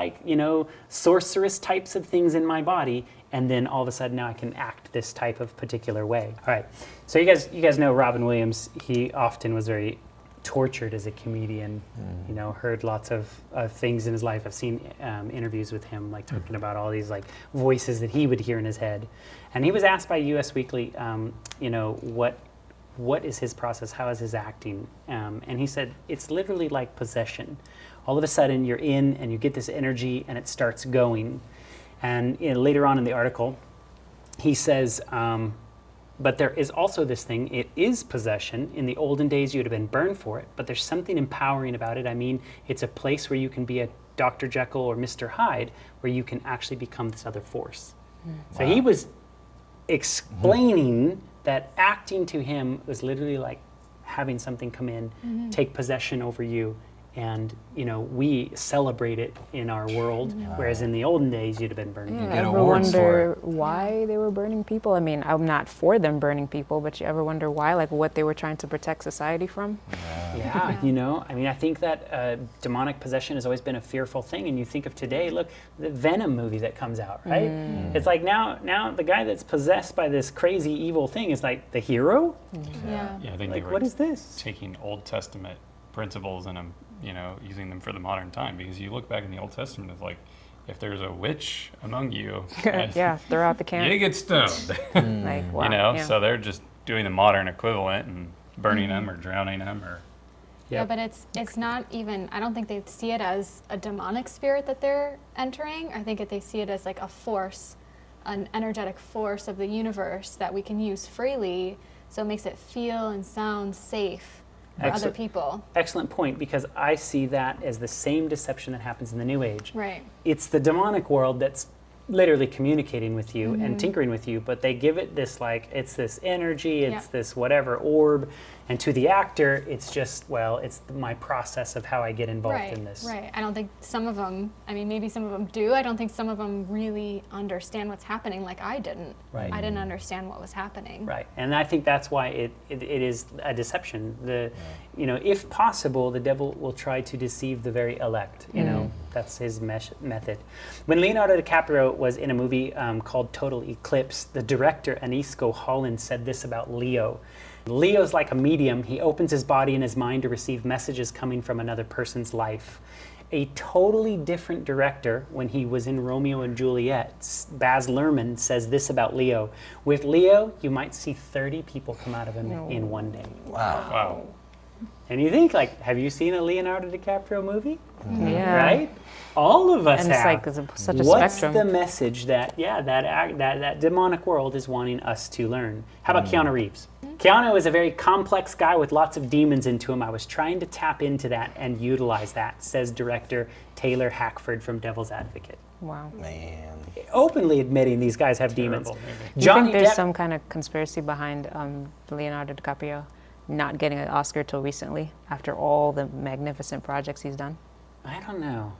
sorceress types of things in my body, and then all of a sudden now I can act this type of particular way. All right, so you guys know Robin Williams. He often was very tortured as a comedian. Heard lots of things in his life. I've seen interviews with him, like talking about all these like voices that he would hear in his head. And he was asked by Us Weekly, what is his process? How is his acting? And he said, it's literally like possession. All of a sudden you're in and you get this energy and it starts going. And later on in the article, he says, but there is also this thing, it is possession. In the olden days, you'd have been burned for it, but there's something empowering about it. I mean, it's a place where you can be a Dr. Jekyll or Mr. Hyde, where you can actually become this other force. So he was explaining that acting to him was literally like having something come in, take possession over you, and we celebrate it in our world, whereas in the olden days you'd have been burning people. You ever wonder why they were burning people? I mean, I'm not for them burning people, but you ever wonder why, like what they were trying to protect society from? Yeah, I mean, I think that demonic possession has always been a fearful thing, and you think of today, look, the Venom movie that comes out, right? It's like now the guy that's possessed by this crazy evil thing is like the hero? Yeah. I think like, they were what is this? taking Old Testament principles and using them for the modern time, because you look back in the Old Testament, it's like, if there's a witch among you, yeah, throw out the can. You get stoned. Like, wow, so they're just doing the modern equivalent and burning them or drowning them or. Yeah, but it's not even, I don't think they see it as a demonic spirit that they're entering. I think they see it as like a force, an energetic force of the universe that we can use freely, so it makes it feel and sound safe for other people. Excellent point, because I see that as the same deception that happens in the New Age. Right. It's the demonic world that's literally communicating with you and tinkering with you, but they give it this it's this energy, it's this whatever orb, and to the actor, it's just, it's my process of how I get involved in this. Right. I don't think some of them, maybe some of them do. I don't think some of them really understand what's happening like I didn't. Right. I didn't understand what was happening. Right. And I think that's why it is a deception. If possible, the devil will try to deceive the very elect. That's his method. When Leonardo DiCaprio was in a movie called Total Eclipse, the director, Anisco Holland, said this about Leo. Leo's like a medium. He opens his body and his mind to receive messages coming from another person's life. A totally different director, when he was in Romeo and Juliet, Baz Luhrmann, says this about Leo. With Leo, you might see 30 people come out of him in one day. Wow. And you think, have you seen a Leonardo DiCaprio movie? Yeah. Right? All of us and have. It's such a What's spectrum. the message that that demonic world is wanting us to learn? How about Keanu Reeves? Keanu is a very complex guy with lots of demons into him. I was trying to tap into that and utilize that, says director Taylor Hackford from Devil's Advocate. Wow. Man. Openly admitting these guys have demons. Do you think there's some kind of conspiracy behind Leonardo DiCaprio not getting an Oscar till recently, after all the magnificent projects he's done? I don't know.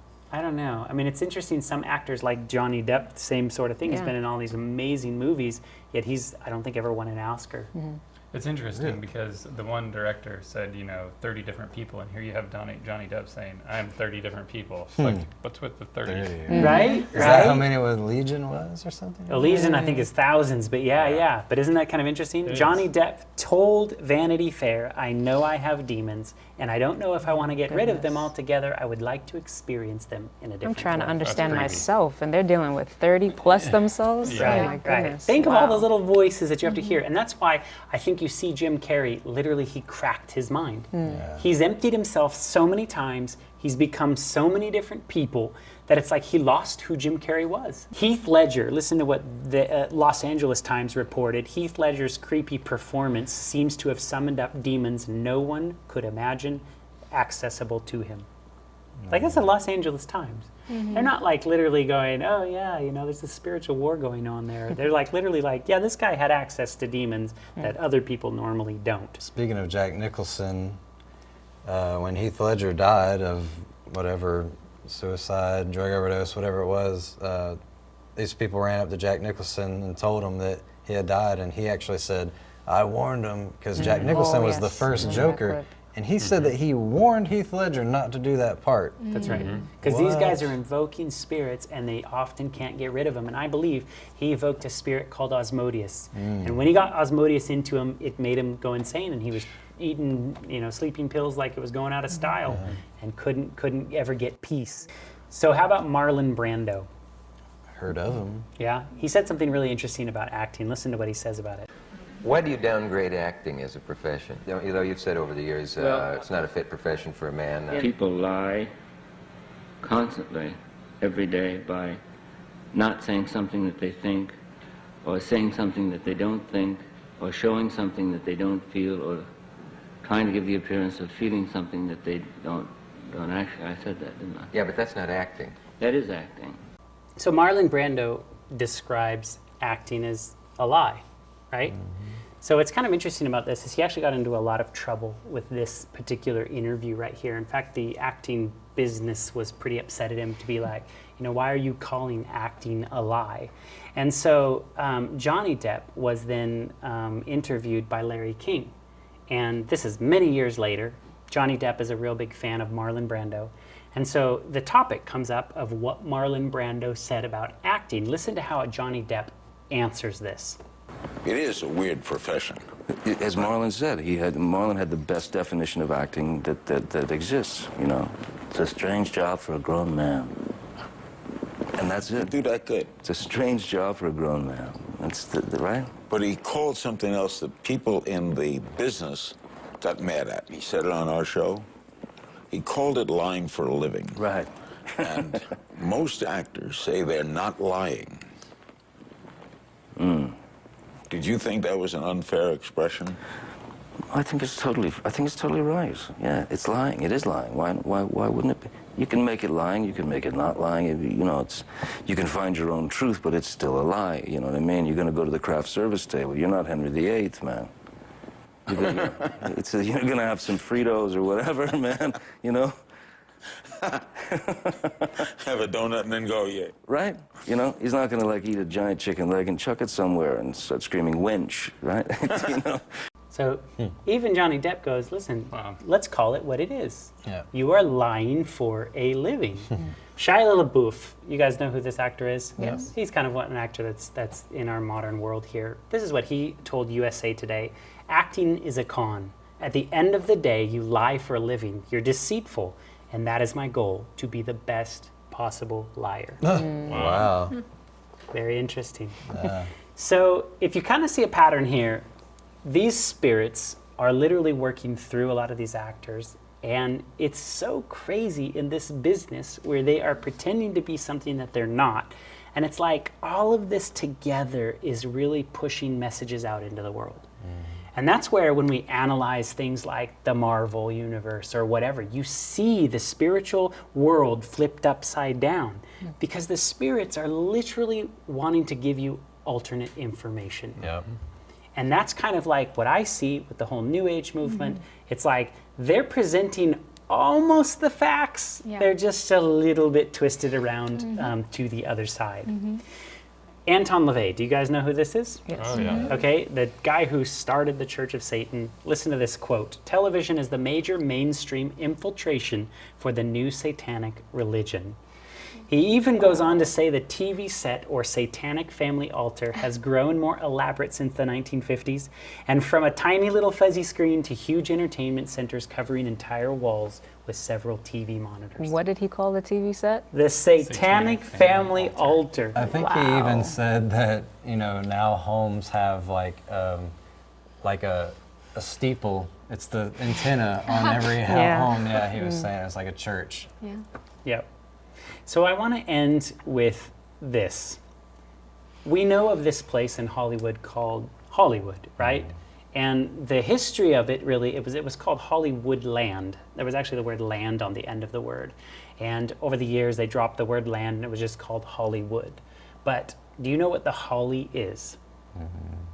I mean, it's interesting. Some actors like Johnny Depp, same sort of thing. He's been in all these amazing movies, yet I don't think, ever won an Oscar. It's interesting because the one director said, 30 different people, and here you have Johnny Depp saying, I'm 30 different people. It's like, what's with the 30? Right? Is that how many Legion was or something? Legion, I think, is thousands, but yeah. But isn't that kind of interesting? Johnny Depp told Vanity Fair, I know I have demons, and I don't know if I want to get rid of them altogether. I would like to experience them in a different I'm trying way. to understand myself, and they're dealing with 30 plus themselves. Right, Oh my goodness. Think of all those little voices that you have to hear, and that's why I think you see Jim Carrey, literally he cracked his mind. He's emptied himself so many times, he's become so many different people, that it's like he lost who Jim Carrey was. Heath Ledger, listen to what the Los Angeles Times reported, Heath Ledger's creepy performance seems to have summoned up demons no one could imagine accessible to him. That's the Los Angeles Times. They're not literally going, oh yeah, there's a spiritual war going on there. They're literally this guy had access to demons that other people normally don't. Speaking of Jack Nicholson, when Heath Ledger died of whatever, suicide, drug overdose, whatever it was, these people ran up to Jack Nicholson and told him that he had died, and he actually said, I warned him, because Jack Nicholson was the first Joker. And he said that he warned Heath Ledger not to do that part. That's right. Because these guys are invoking spirits, and they often can't get rid of them. And I believe he evoked a spirit called Asmodeus. And when he got Asmodeus into him, it made him go insane, and he was eating, sleeping pills like it was going out of style, and couldn't ever get peace. So how about Marlon Brando? Heard of him. Yeah, he said something really interesting about acting. Listen to what he says about it. Why do you downgrade acting as a profession? You've said over the years it's not a fit profession for a man. People lie constantly, every day, by not saying something that they think, or saying something that they don't think, or showing something that they don't feel, or trying to give the appearance of feeling something that they don't actually. I said that, didn't I? Yeah, but that's not acting. That is acting. So Marlon Brando describes acting as a lie, right? So what's kind of interesting about this is he actually got into a lot of trouble with this particular interview right here. In fact, the acting business was pretty upset at him to be like, you know, why are you calling acting a lie? And so Johnny Depp was then interviewed by Larry King. And this is many years later. Johnny Depp is a real big fan of Marlon Brando. And so the topic comes up of what Marlon Brando said about acting. Listen to how Johnny Depp answers this. It is a weird profession. As Marlon said, Marlon had the best definition of acting that exists, you know. It's a strange job for a grown man. And that's it. Do that good. It's a strange job for a grown man. That's right? But he called something else that people in the business got mad at. He said it on our show. He called it lying for a living. Right. And most actors say they're not lying. Did you think that was an unfair expression? I think it's totally right. Yeah, it's lying. It is lying. Why wouldn't it be? You can make it lying. You can make it not lying. You know, you can find your own truth, but it's still a lie. You know what I mean? You're going to go to the craft service table. You're not Henry VIII, man. You're going to have some Fritos or whatever, man. You know. Have a donut and then go, yeah. Right? You know, he's not going to like eat a giant chicken leg and chuck it somewhere and start screaming wench, right? You know. So even Johnny Depp goes, listen, let's call it what it is. Yeah. You are lying for a living. Shia LaBeouf, you guys know who this actor is? Yes. He's kind of an actor that's in our modern world here. This is what he told USA Today. Acting is a con. At the end of the day, you lie for a living. You're deceitful. And that is my goal, to be the best possible liar. Wow. Very interesting. So if you kind of see a pattern here, these spirits are literally working through a lot of these actors, and it's so crazy in this business where they are pretending to be something that they're not. And it's like all of this together is really pushing messages out into the world. And that's where when we analyze things like the Marvel universe or whatever, you see the spiritual world flipped upside down because the spirits are literally wanting to give you alternate information. Yep. And that's kind of like what I see with the whole New Age movement. It's like they're presenting almost the facts. They're just a little bit twisted around to the other side. Anton LaVey, do you guys know who this is? Yes. Oh, yeah. Okay, the guy who started the Church of Satan. Listen to this quote. Television is the major mainstream infiltration for the new satanic religion. He even goes on to say the TV set or satanic family altar has grown more elaborate since the 1950s, and from a tiny little fuzzy screen to huge entertainment centers covering entire walls with several TV monitors. What did he call the TV set? The Satanic Family Altar. I think he even said that, you know, now homes have like a steeple. It's the antenna on every home. Yeah, he was saying it's like a church. Yeah. Yep. So I want to end with this. We know of this place in Hollywood called Hollywood, right? And the history of it really, it was called Hollywood Land. There was actually the word land on the end of the word. And over the years, they dropped the word land and it was just called Hollywood. But do you know what the holly is?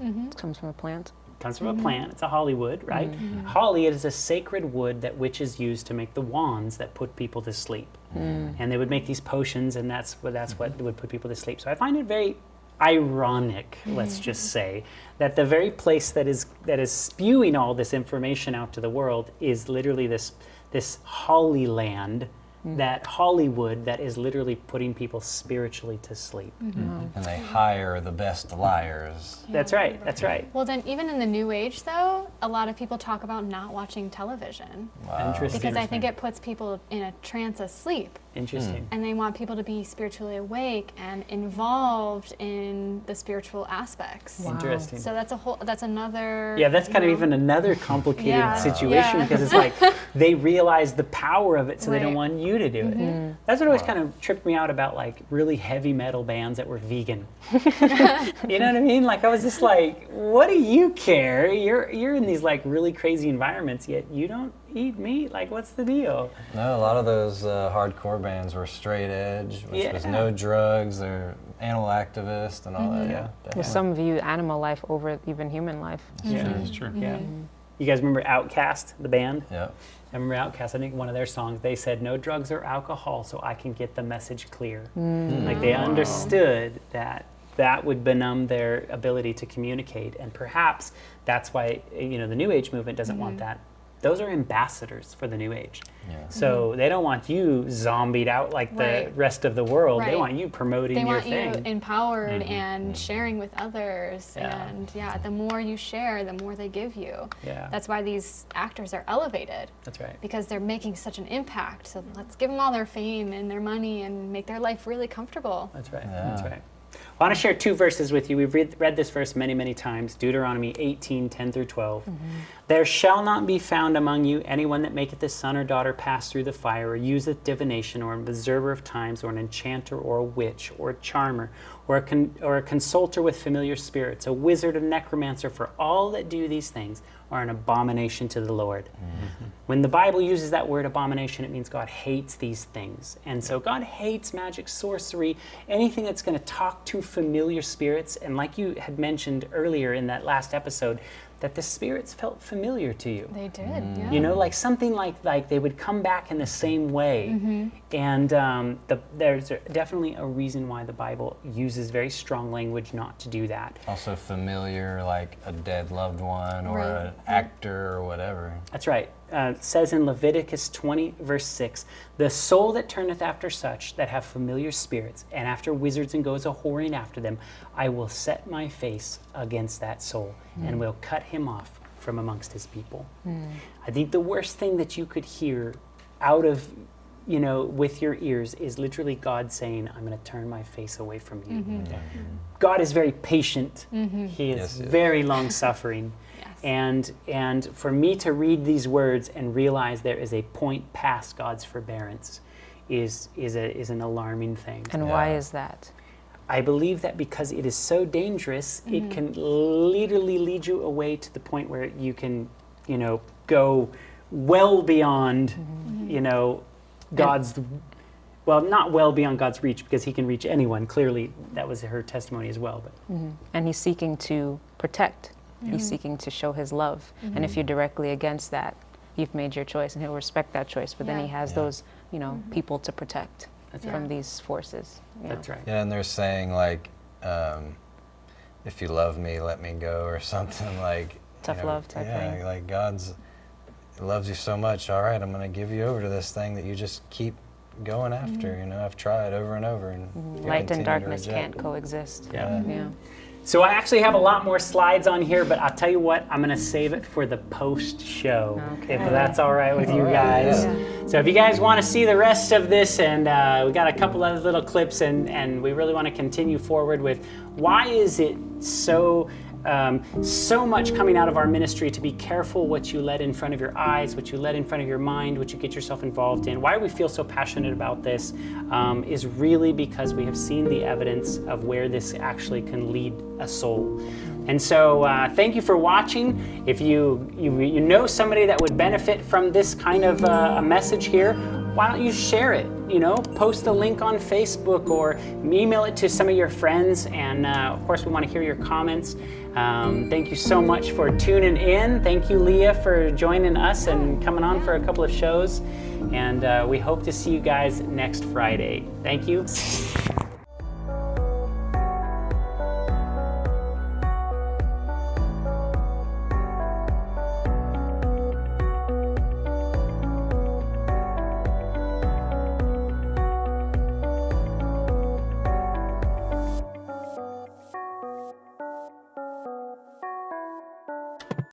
It comes from a plant. It comes from a plant. It's a Hollywood, right? Holly is a sacred wood that witches use to make the wands that put people to sleep. And they would make these potions, and that's what would put people to sleep. So I find it very ironic, let's just say, that the very place that is spewing all this information out to the world is literally this Holly land, that Hollywood that is literally putting people spiritually to sleep. And they hire the best liars. That's right, that's right. Well, then even in the New Age, though, a lot of people talk about not watching television. Wow. Interesting. Because I think it puts people in a trance of sleep. Interesting. And they want people to be spiritually awake and involved in the spiritual aspects. Wow. Interesting. So that's another... Yeah, that's kind of even another complicated situation because it's like they realize the power of it, so they don't want you to do it. That's what always kind of tripped me out about like really heavy metal bands that were vegan. You know what I mean? Like I was just like, what do you care? You're in these like really crazy environments, yet you don't eat meat. Like, what's the deal? No, a lot of those hardcore bands were straight edge, which was no drugs. They're animal activist and all that. Yeah, Well, some view animal life over even human life. That's true. Yeah. You guys remember Outkast, the band? Yeah. I remember Outkast, I think one of their songs, they said, no drugs or alcohol so I can get the message clear. Like they understood that that would benumb their ability to communicate. And perhaps that's why, you know, the New Age movement doesn't want that. Those are ambassadors for the New Age. So they don't want you zombied out like the rest of the world. They want you promoting your thing. They want you empowered and sharing with others. And the more you share, the more they give you. That's why these actors are elevated. That's right. Because they're making such an impact. So let's give them all their fame and their money and make their life really comfortable. That's right. That's right. I want to share two verses with you. We've read this verse many, many times. Deuteronomy 18:10-12. There shall not be found among you anyone that maketh his son or daughter pass through the fire, or useth divination, or an observer of times, or an enchanter, or a witch, or a charmer, or a consulter with familiar spirits, a wizard, a necromancer, for all that do these things are an abomination to the Lord. When the Bible uses that word abomination, it means God hates these things. And so God hates magic, sorcery, anything that's going to talk to familiar spirits. And like you had mentioned earlier in that last episode, that the spirits felt familiar to you. They did, yeah. You know, like something like they would come back in the same way. And there's definitely a reason why the Bible uses very strong language not to do that. Also familiar, like a dead loved one or an actor or whatever. That's right. It says in Leviticus 20, verse 6, the soul that turneth after such that have familiar spirits, and after wizards and goes a-whoring after them, I will set my face against that soul and will cut him off from amongst his people. I think the worst thing that you could hear out of, you know, with your ears is literally God saying, I'm going to turn my face away from you. God is very patient. He is very long-suffering. And for me to read these words and realize there is a point past God's forbearance is an alarming thing. And why is that? I believe that because it is so dangerous, it can literally lead you away to the point where you can, you know, go well beyond, you know, God's, well, not well beyond God's reach, because he can reach anyone. Clearly, that was her testimony as well. But And he's seeking to protect. He's seeking to show his love. And if you're directly against that, you've made your choice, and he'll respect that choice. But then he has those, you know, people to protect from these forces. That's right. Yeah, and they're saying like, if you love me, let me go, or something like tough love type thing. Yeah, like God's loves you so much. All right, I'm going to give you over to this thing that you just keep going after. You know, I've tried over and over, and light and darkness can't coexist. Yeah. So I actually have a lot more slides on here, but I'll tell you what, I'm going to save it for the post-show, if that's all right with you guys. So if you guys want to see the rest of this, and we got a couple other little clips, and we really want to continue forward with why is it so much coming out of our ministry to be careful what you let in front of your eyes, what you let in front of your mind, what you get yourself involved in. Why we feel so passionate about this is really because we have seen the evidence of where this actually can lead a soul. And so thank you for watching. If you know somebody that would benefit from this kind of a message here, why don't you share it? You know, post the link on Facebook or email it to some of your friends. And of course, we want to hear your comments. Thank you so much for tuning in. Thank you, Leah, for joining us and coming on for a couple of shows. And we hope to see you guys next Friday. Thank you.